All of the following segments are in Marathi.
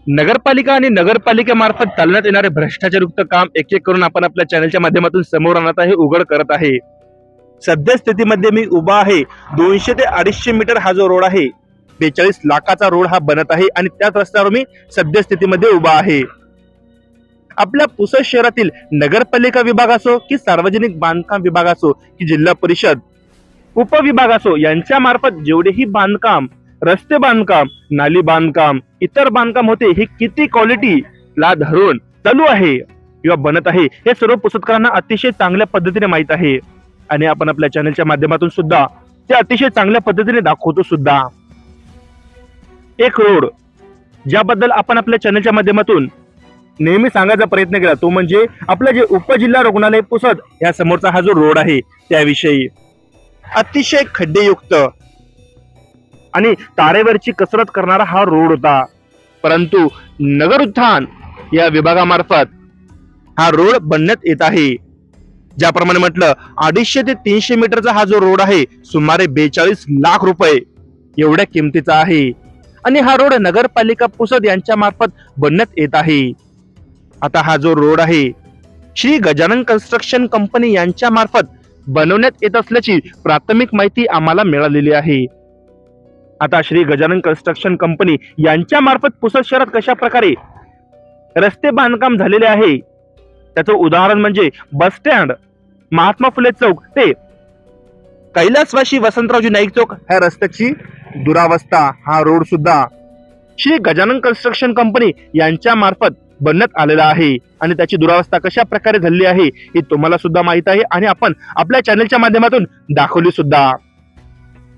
नगरपालिका आणि नगरपालिकेमार्फत चालण्यात येणारे भ्रष्टाचारयुक्त काम एक एक करून आपण आपल्या चॅनलच्या माध्यमातून समोर आणत आहे, उघड करत आहे। सध्या स्थितीमध्ये मी उभा आहे 200 ते 250 मीटर हा जो रोड आहे 42 लाखाचा रोड हा बनत आहे आणि त्याच रस्त्यावर मी सध्या स्थितीमध्ये उभा आहे। आपल्या पुसद शहरातील नगरपालिका विभाग असो की सार्वजनिक बांधकाम विभाग असो की जिल्हा परिषद उपविभाग असो यांच्या मार्फत जेवढेही बांधकाम, रस्ते बांधकाम, नाली बांधकाम, इतर बांधकाम होते हे किती क्वालिटी ला धरून चालू आहे किंवा बनत आहे हे सर्व पुसदकरांना अतिशय चांगल्या पद्धतीने माहित आहे आणि आपण आपल्या चॅनलच्या माध्यमातून सुद्धा ते अतिशय चांगल्या पद्धतीने दाखवतो सुद्धा। एक रोड ज्याबद्दल आपण आपल्या चॅनलच्या माध्यमातून नेहमी सांगायचा प्रयत्न केला तो म्हणजे आपलं जे उपजिल्हा रुग्णालय पुसद या समोरचा हा जो रोड आहे त्याविषयी। अतिशय खड्डेयुक्त आणि तारेवरची कसरत करणारा हा रोड होता, परंतु नगर उत्थान या विभागामार्फत हा रोड बनण्यात येत आहे। ज्याप्रमाणे म्हटलं 250 ते 300 मीटरचा हा जो रोड आहे सुमारे 42 लाख रुपये एवढ्या किमतीचा आहे आणि हा रोड नगरपालिका पुसद यांच्या मार्फत बनण्यात येत आहे। आता हा जो रोड आहे श्री गजानन कन्स्ट्रक्शन कंपनी यांच्या मार्फत बनवण्यात येत असल्याची प्राथमिक माहिती आम्हाला मिळालेली आहे। आता श्री गजानन कन्स्ट्रक्शन कंपनी यांच्या मार्फत पुसद शहरात कशा प्रकारे रस्ते बांधकाम झालेले आहे त्याचं उदाहरण म्हणजे बस स्टँड, महात्मा फुले चौक ते कैलासवासी वसंतरावजी नाईक चौक ह्या रस्त्याची दुरावस्था हा रोड सुद्धा श्री गजानन कन्स्ट्रक्शन कंपनी यांच्या मार्फत बनण्यात आलेला आहे आणि त्याची दुरावस्था कशा प्रकारे झालेली आहे हे तुम्हाला सुद्धा माहित आहे आणि आपण आपल्या चॅनलच्या माध्यमातून दाखवली सुद्धा।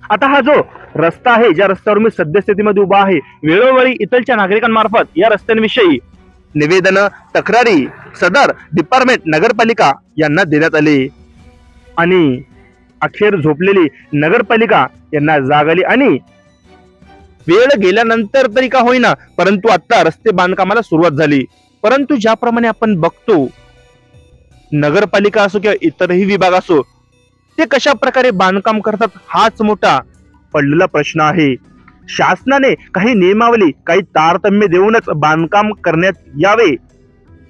आता हा जो रस्ता आहे ज्या रस्त्यावर मी सध्या स्थितीमध्ये उभा आहे वेळोवेळी इथलच्या नागरिकांमार्फत या रस्त्यांविषयी निवेदन, तक्रारी सदर डिपार्टमेंट नगरपालिका यांना देण्यात आले आणि अखेर झोपलेली नगरपालिका यांना जाग आली आणि वेळ गेल्यानंतर तरी का होईना परंतु आता रस्ते बांधकामाला सुरुवात झाली। परंतु ज्याप्रमाणे आपण बघतो नगरपालिका असो किंवा इतरही विभाग असो ते कशा प्रकारे बांधकाम करतात हाच मोठा पडलेला प्रश्न आहे। शासनाने काही नियमावली, काही तारतम्य देऊनच बांधकाम करण्यात यावे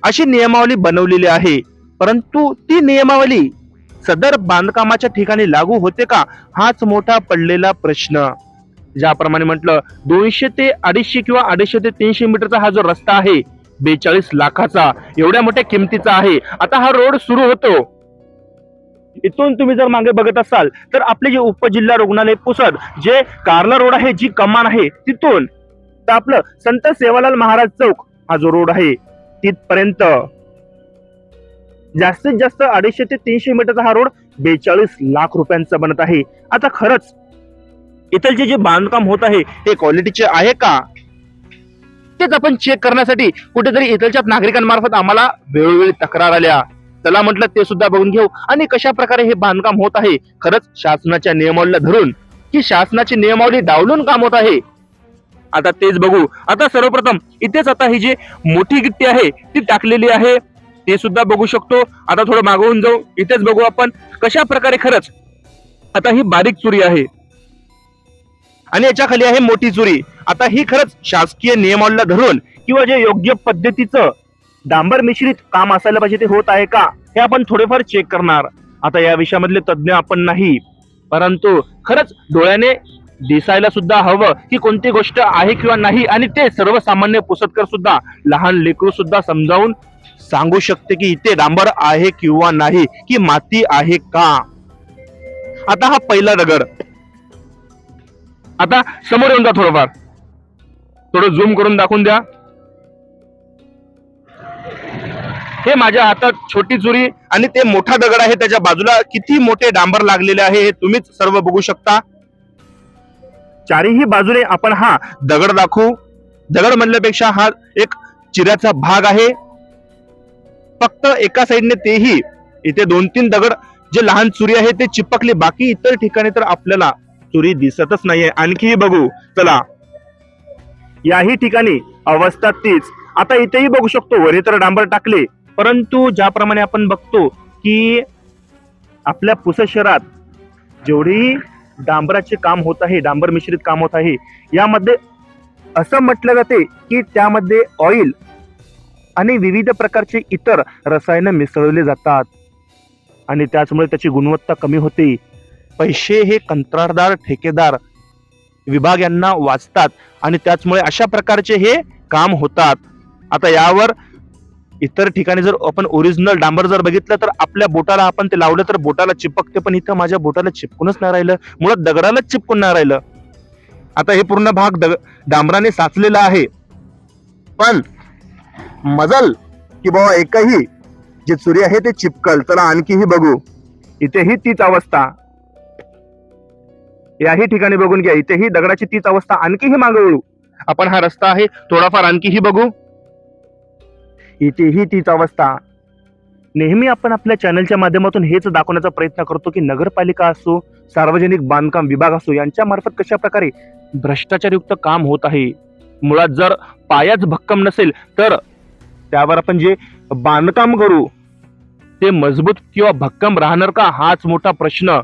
अशी नियमावली बनवलेली आहे, परंतु ती नियमावली सदर बांधकामाच्या ठिकाणी लागू होते का हाच मोठा पडलेला प्रश्न। ज्याप्रमाणे म्हटलं 200 ते 250 किंवा 250 ते 300 मीटरचा हा जो रस्ता आहे 42 लाखाचा एवढ्या मोठ्या किमतीचा आहे। आता हा रोड सुरू होतो इथून तुम्ही जर मागे बघत असाल तर आपले जे उपजिल्हा रुग्णालय पुसद जे कार्ला रोड आहे जी कमान आहे तिथून तर आपलं संत सेवालाल महाराज चौक हा जो रोड आहे तिथपर्यंत जास्तीत जास्त 250 ते 300 मीटरचा हा रोड 42 लाख रुपयांचा बनत आहे। आता खरंच इथलचे जे बांधकाम होत आहे हे क्वालिटीचे आहे का तेच आपण चेक करण्यासाठी कुठेतरी इथलच्या नागरिकांमार्फत आम्हाला वेळोवेळी तक्रार आल्या, चला म्हटलं ते सुद्धा बघून घेऊ आणि कशा प्रकारे हे बांधकाम होत आहे खरंच शासनाच्या नियमावलीला धरून की शासनाची नियमावली डावलून काम होत आहे आता तेच बघू। आता सर्वप्रथम इथेच आता ही जी मोठी गिट्टी आहे ती टाकलेली आहे ते सुद्धा बघू शकतो। आता थोडं मागवून जाऊ इथेच बघू आपण कशा प्रकारे खरंच आता ही बारीक चुरी आहे आणि याच्या खाली आहे मोठी चुरी। आता ही खरंच शासकीय नियमावलीला धरून किंवा जे योग्य पद्धतीचं डांबर मिश्रित काम असायला पाहिजे ते होत आहे का हे आपण थोडेफार चेक करणार। आता या विषयामधले तज्ञ आपण नाही, परंतु खरंच डोळ्याने दिसायला सुद्धा हवं की कोणती गोष्ट आहे किंवा नाही आणि ते सर्वसामान्य पुसदकर सुद्धा लहान लेकरू सुद्धा समजावून सांगू शकते की इथे डांबर आहे किंवा नाही की माती आहे का। आता हा पहिला दगड, आता समोर येऊन जा थोडंफार, थोडं झूम करून दाखवून द्या। हे माझ्या हातात छोटी चुरी आणि ते मोठा दगड आहे त्याच्या बाजूला किती मोठे डांबर लागलेले आहे हे तुम्हीच सर्व बघू शकता। चारही बाजूने आपण हा दगड दाखवू, दगड म्हणल्यापेक्षा हा एक चिऱ्याचा भाग आहे, फक्त एका साइडने तेही इथे 2-3 दगड जे लहान चुरी आहे ते चिपकले, बाकी इतर ठिकाणी तर आपल्याला चुरी दिसतच नाहीये। आणखी बघू चला, याही ठिकाणी अवस्था तीच। आता इथेही बघू शकतो वरी तर डांबर टाकले, परंतु ज्याप्रमाणे आपण बघतो की आपल्या पुसद शहरात जेवढी डांबराचे काम होत आहे, डांबर मिश्रित काम होत आहे, यामध्ये असं म्हटलं जाते की त्यामध्ये ऑइल आणि विविध प्रकारचे इतर रसायनं मिसळले जातात आणि त्याचमुळे त्याची गुणवत्ता कमी होते. पैसे हे कंत्राटदार ठेकेदार विभाग यांना वाचतात आणि त्याचमुळे अशा प्रकारचे हे काम होतात. आता यावर इतर ठिकाणी जर आपण ओरिजिनल डांबर जर बघितलं तर आपल्या बोटाला आपण ते लावलं तर बोटाला चिपकते, पण इथं माझ्या बोटाला चिपकूनच नाही राहिलं, मुळात दगडालाच चिपकून नाही राहिलं. आता हे पूर्ण भाग डांबराने साचलेला आहे, पण मजल की बाबा एकही जे चुरी आहे ते चिपकल. चला आणखीही बघू. इथेही तीच अवस्था, याही ठिकाणी बघून घ्या, इथेही दगडाची तीच अवस्था. आणखीही मागे वळू आपण, हा रस्ता आहे थोडाफार आणखीही बघू, इथेही तीच अवस्था. नेहमी आपण आपल्या चॅनलच्या माध्यमातून हेच दाखवण्याचा प्रयत्न करतो की नगरपालिका असो, सार्वजनिक बांधकाम विभाग असो, यांच्या मार्फत कशा प्रकारे भ्रष्टाचारयुक्त काम होत आहे. मुळात जर पायाच भक्कम नसेल तर त्यावर आपण जे बांधकाम करू ते मजबूत किंवा भक्कम राहणार का, हाच मोठा प्रश्न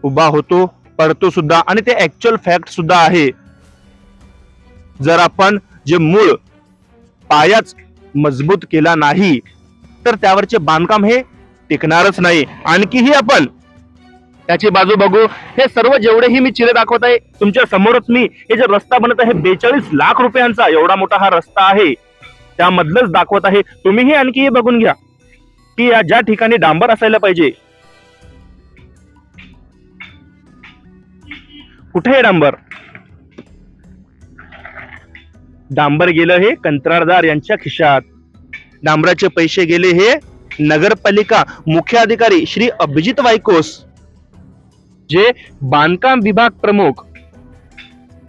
उभा होतो, पडतो सुद्धा. आणि ते ऍक्च्युअल फॅक्ट सुद्धा आहे. जर आपण जे मूळ पायाच मजबूत केला नाही तर त्यावरचे बांधकाम हे टिकणारच नाही. आणखीही आपण त्याची बाजू बघू. हे सर्व जेवढेही मी चिरे दाखवत आहे तुमच्या समोरच मी हे जे रस्ता बनत आहे 42 लाख रुपयांचा एवढा मोठा हा रस्ता आहे त्यामधलंच दाखवत आहे. तुम्हीही आणखीही बघून घ्या की या ज्या ठिकाणी डांबर असायला पाहिजे, कुठे आहे डांबर? डांबर गेलं हे कंत्राटदार यांच्या खिशात. डांबराचे पैसे गेले हे नगरपालिका मुख्य अधिकारी श्री अभिजित वायकोस, जे बांधकाम विभाग प्रमुख,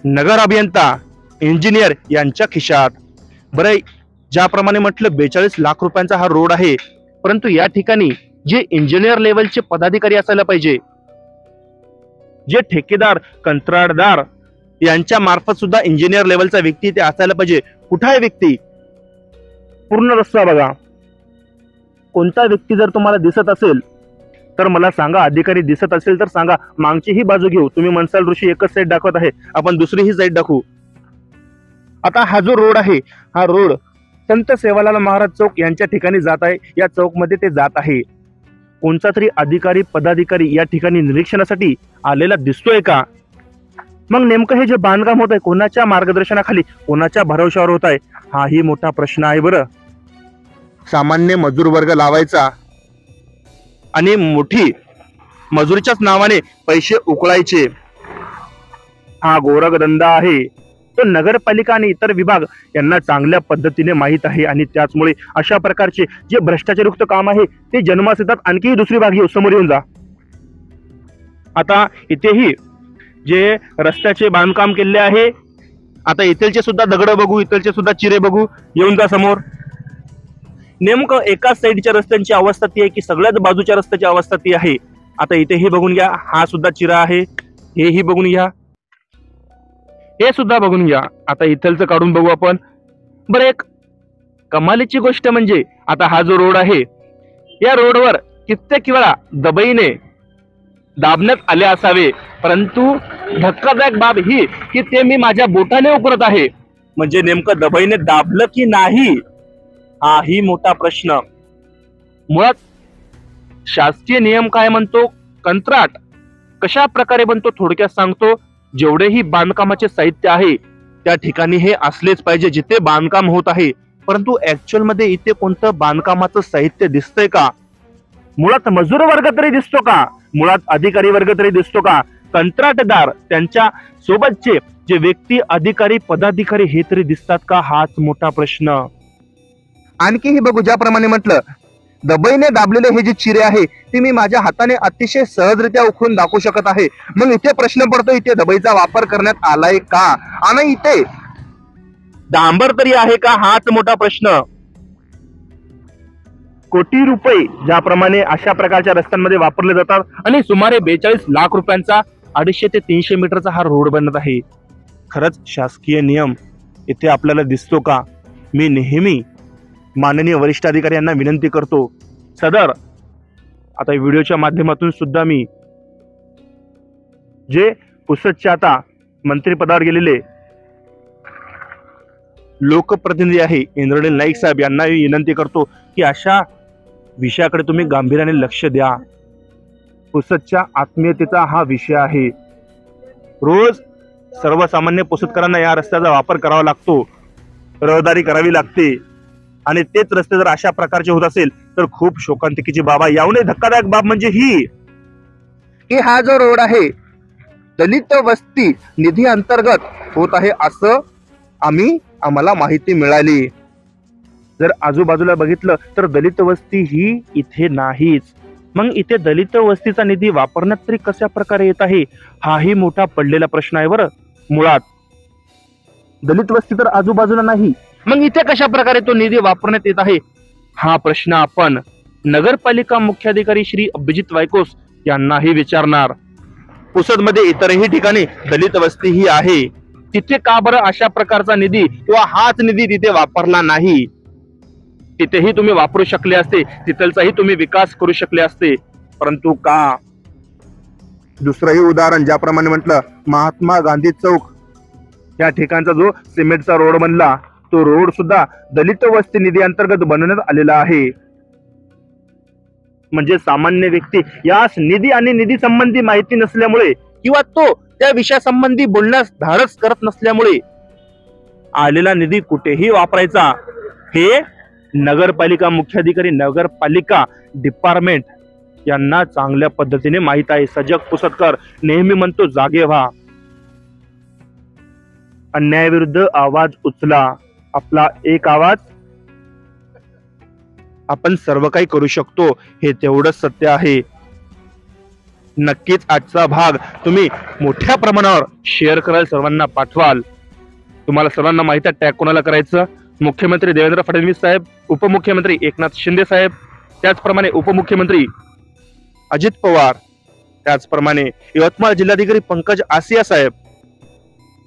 नगर अभियंता, इंजिनियर यांच्या खिशात. बरं, ज्याप्रमाणे म्हटलं 42 लाख रुपयांचा हा रोड आहे, परंतु या ठिकाणी जे इंजिनियर लेवलचे पदाधिकारी असायला पाहिजे, जे ठेकेदार कंत्राटदार यांच्या मार्फत सुद्धा इंजिनियर लेवलचा व्यक्ती ते असायला पाहिजे. कुठं आहे व्यक्ती? पूर्ण रस्ता बघा. कोणता व्यक्ती जर तुम्हाला दिसत असेल तर मला सांगा, अधिकारी दिसत असेल तर सांगा. मागचीही बाजू घेऊ. तुम्ही मनसाल ऋषी एकच साईड दाखवत आहे, आपण दुसरीही साईड दाखवू. आता हा जो रोड आहे, हा रोड संत सेवालाल महाराज चौक यांच्या ठिकाणी जात आहे. या चौक मध्ये ते जात आहे. कोणता तरी अधिकारी पदाधिकारी या ठिकाणी निरीक्षणासाठी आलेला दिसतोय का? मग नेमकं हे जे बांधकाम होत आहे कोणाच्या मार्गदर्शनाखाली, कोणाच्या भरवशावर होत आहे, हाही मोठा प्रश्न आहे. बरं, सामान्य मजूर वर्ग लावायचा आणि मोठी मजुरीच्याच नावाने पैसे उकळायचे, हा गोरखधंदा आहे. तो नगरपालिका आणि इतर विभाग यांना चांगल्या पद्धतीने माहीत आहे आणि त्याचमुळे अशा प्रकारचे जे भ्रष्टाचारयुक्त काम आहे ते जन्मास येतात. आणखी दुसरी भाग घेऊ, समोर येऊन जा. आता इथेही जे रस्त्याचे बांधकाम केले आहे, आता इथलचे सुद्धा दगड बघू, इथलचे सुद्धा चिरे बघू. येऊन जा समोर. नेमकं एकाच साईडच्या रस्त्यांची अवस्था ती आहे की सगळ्याच बाजूच्या रस्त्याची अवस्था ती आहे? आता इथेही बघून घ्या, हा सुद्धा चिरा आहे, हेही बघून घ्या, हे सुद्धा बघून घ्या. आता इथलचं काढून बघू आपण. बरं, एक कमालीची गोष्ट म्हणजे आता हा जो रोड आहे, या रोडवर कित्येक वेळा दबाईने दाबण्यात आले असावे, परंतु धक्कादायक बाब ही की ते मी माझ्या बोटाने उकरत आहे. म्हणजे नेमकं दबाईने दाबलं की नाही, हाही मोठा प्रश्न. मुळात शासकीय नियम काय म्हणतो, कंत्राट कशा प्रकारे बनतो थोडक्यात सांगतो. जेवढेही बांधकामाचे साहित्य आहे त्या ठिकाणी हे असलेच पाहिजे जिथे बांधकाम होत आहे. परंतु ऍक्च्युअल मध्ये इथे कोणतं बांधकामाचं साहित्य दिसतंय का? मुळात मजूर वर्ग तरी दिसतो का? मुळात अधिकारी वर्ग तरी दिसतो का? कंत्राटदार त्यांच्या सोबतचे जे व्यक्ती अधिकारी पदाधिकारी हे तरी दिसतात का? हाच मोठा प्रश्न. आणखीही बघू. ज्याप्रमाणे म्हटलं दबाईने दाबलेले हे जे चिरे आहे ते मी माझ्या हाताने अतिशय सहजरित्या उखळून दाखवू शकत आहे. मग इथे प्रश्न पडतो, इथे दबाईचा वापर करण्यात आलाय का? आणि इथे डांबर तरी आहे का? हाच मोठा प्रश्न. कोटी रुपये ज्याप्रमाणे अशा प्रकारच्या रस्त्यांमध्ये वापरले जातात आणि सुमारे 42 लाख रुपयांचा 250 ते 300 मीटरचा हा रोड बनत आहे. खरंच शासकीय नियम इथे आपल्याला दिसतो का? मी नेहमी माननीय वरिष्ठ अधिकारी यांना विनंती करतो, सदर आता व्हिडिओच्या माध्यमातून सुद्धा मी जे पुसदचे आता मंत्रिपदावर गेलेले लोकप्रतिनिधी आहे इंद्रनील नाईक साहेब यांना विनंती करतो की अशा विषयाकडे तुम्ही गांभीर्याने लक्ष द्या. पुसदच्या आत्मीयतेचा हा विषय आहे. रोज सर्वसामान्य पुसदकरांना या रस्त्याचा वापर करावा लागतो, रहदारी करावी लागते आणि तेच रस्ते जर अशा प्रकारचे होत असेल तर खूप शोकांतिकेची बाब आहे. याहूनही धक्कादायक बाब म्हणजे ही की हा जो रोड आहे दलित वस्ती निधी अंतर्गत होत आहे असं आम्हाला माहिती मिळाली. जर आजूबाजूला बघितलं तर दलित वस्ती ही इथे नाहीच. मग इथे दलित वस्तीचा निधी वापरण्यात तरी कशा प्रकारे येत आहे हाही मोठा पडलेला प्रश्न आहे. बरं, मुळात दलित वस्ती तर आजूबाजूला नाही, मग इथे कशा प्रकारे तो निधी वापरण्यात येत आहे हा प्रश्न आपण नगरपालिका मुख्याधिकारी श्री अभिजित वायकोस यांनाही विचारणार. पुसदमध्ये इतरही ठिकाणी दलित वस्ती ही आहे, तिथे का बरं अशा प्रकारचा निधी किंवा हाच निधी तिथे वापरला नाही? तिथेही तुम्ही वापरू शकले असते, तिथलचाही तुम्ही विकास करू शकले असते, परंतु का? दुसरंही उदाहरण ज्याप्रमाणे म्हटलं, महात्मा गांधी चौक या ठिकाणचा जो सिमेंटचा रोड बनला तो रोड सुद्धा दलित वस्ती निधी अंतर्गत बनवण्यात आलेला आहे. म्हणजे सामान्य व्यक्ती यास निधी आणि निधी संबंधी माहिती नसल्यामुळे किंवा तो त्या विषयासंबंधी बोलण्यास धाडस करत नसल्यामुळे आलेला निधी कुठेही वापरायचा हे नगरपालिका मुख्याधिकारी नगरपालिका डिपार्टमेंट यांना चांगल्या पद्धतीने माहित आहे. सजग पुसदकर नेहमी म्हणतो जागे व्हा, अन्यायाविरुद्ध आवाज उचला. आपला एक आवाज आपण सर्व काही करू शकतो हे तेवढंच सत्य आहे. नक्कीच आजचा भाग तुम्ही मोठ्या प्रमाणावर शेअर कराल, सर्वांना पाठवाल. तुम्हाला सर्वांना माहिती आहे टॅग कोणाला करायचं? मुख्यमंत्री देवेंद्र फडणवीस साहेब, उपमुख्यमंत्री एकनाथ शिंदे साहेब, त्याचप्रमाणे उपमुख्यमंत्री अजित पवार, त्याचप्रमाणे यवतमाळ जिल्हाधिकारी पंकज आसिया साहेब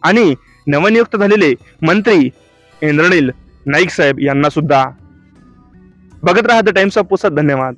आणि नवनियुक्त झालेले मंत्री इंद्रनील नाईक साहेब यांना सुद्धा. बघत राहा द टाइम्स ऑफ पुसद. धन्यवाद.